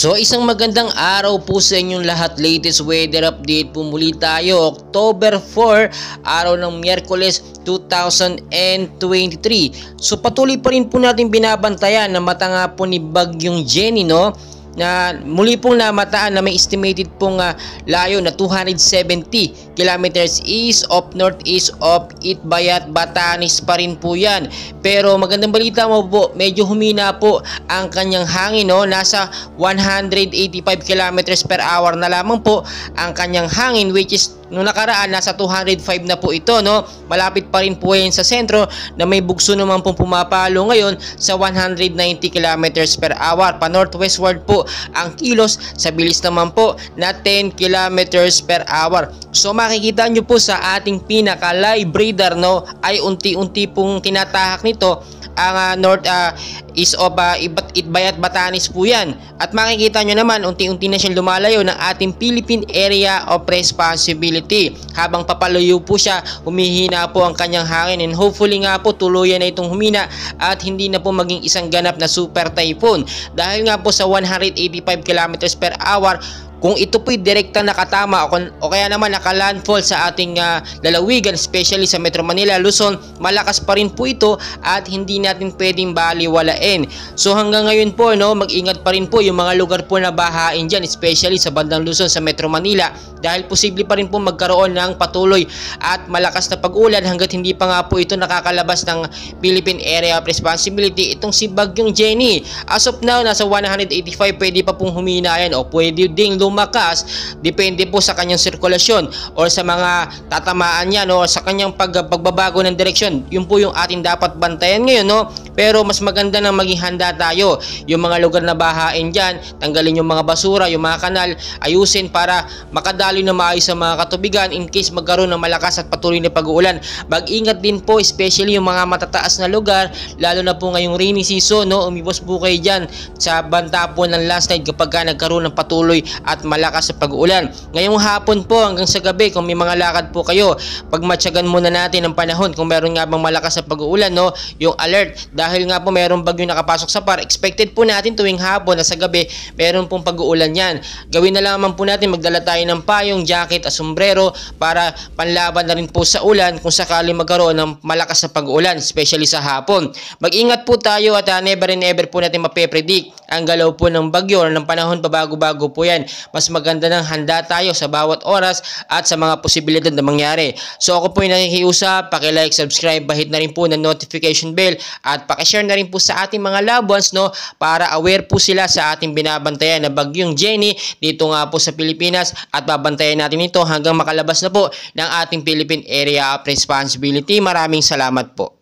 So isang magandang araw po sa inyong lahat. Latest weather update po muli tayo. October 4, araw ng Miyerkules 2023. So patuloy pa rin po natin binabantayan na mata nga po ni Bagyong Jenny, no? Na muli pong namataan na may estimated pong layo na 270 kilometers east of northeast of Itbayat, Batanes pa rin po yan. Pero magandang balita mo po, medyo humina po ang kanyang hangin, no? Nasa 185 kilometers per hour na lamang po ang kanyang hangin, which is nung nakaraan nasa 205 na po ito, no? Malapit pa rin po yan sa sentro na may bugso naman pong pumapalo ngayon sa 190 kilometers per hour. Pa northwestward po ang kilos sa bilis naman po na 10 kilometers per hour. So makikita nyo po sa ating pinaka live radar, no, ay unti-unti pong tinatahak nito ang east of Itbayat, Batanes po yan. At makikita nyo naman unti-unti na siyang lumalayo ng ating Philippine Area of Responsibility. Habang papalayo po siya, humihina po ang kanyang hangin, and hopefully nga po tuluyan na itong humina at hindi na po maging isang ganap na super typhoon. Dahil nga po sa 185 kilometers per hour, kung ito po'y direktang nakatama o kaya naman nakalandfall sa ating lalawigan, especially sa Metro Manila, Luzon, malakas pa rin po ito at hindi natin pwedeng baliwalain. So hanggang ngayon po, no, mag-ingat pa rin po yung mga lugar po na bahain dyan, especially sa bandang Luzon, sa Metro Manila, dahil posible pa rin po magkaroon ng patuloy at malakas na pag-ulan hanggat hindi pa nga po ito nakakalabas ng Philippine Area of Responsibility. Itong si Bagyong Jenny, as of now, nasa 185, pwede pa pong humina yan o pwede ding lumakas, depende po sa kanyang sirkulasyon or sa mga tatamaan niya, no, sa kanyang pagbabago ng direksyon. Yun po yung ating dapat bantayan ngayon, no. Pero mas maganda na maging handa tayo. Yung mga lugar na bahain dyan, tanggalin yung mga basura, yung mga kanal, ayusin para makadali na maayos sa mga katubigan in case magkaroon ng malakas at patuloy na pag-uulan. Mag-ingat din po, especially yung mga matataas na lugar, lalo na po ngayong rainy season, no. Umibos po kayo dyan sa banta po ng landslide kapag nagkaroon ng patuloy at malakas sa pag-uulan. Ngayong hapon po hanggang sa gabi, kung may mga lakad po kayo, pagmatyagan muna natin ang panahon kung meron nga bang malakas sa pag-uulan, no, yung alert. Dahil nga po merong bagyo nakapasok sa par, expected po natin tuwing hapon na sa gabi meron pong pag-uulan yan. Gawin na lamang po natin, magdala tayo ng payong, jacket at sombrero para panlaban na rin po sa ulan kung sakali magkaroon ng malakas na pag-uulan, especially sa hapon. Mag-ingat po tayo at never and ever po natin mape-predict ang galaw po ng bagyo or ng panahon, pabago-bago po yan. Mas maganda ng handa tayo sa bawat oras at sa mga posibilidad na mangyari. So ako po yung nakikiusap, paki-like, subscribe, bahit na rin po ng notification bell at paki-share na rin po sa ating mga loved ones, no, para aware po sila sa ating binabantayan na Bagyong Jenny dito nga po sa Pilipinas, at babantayan natin ito hanggang makalabas na po ng ating Philippine Area of Responsibility. Maraming salamat po.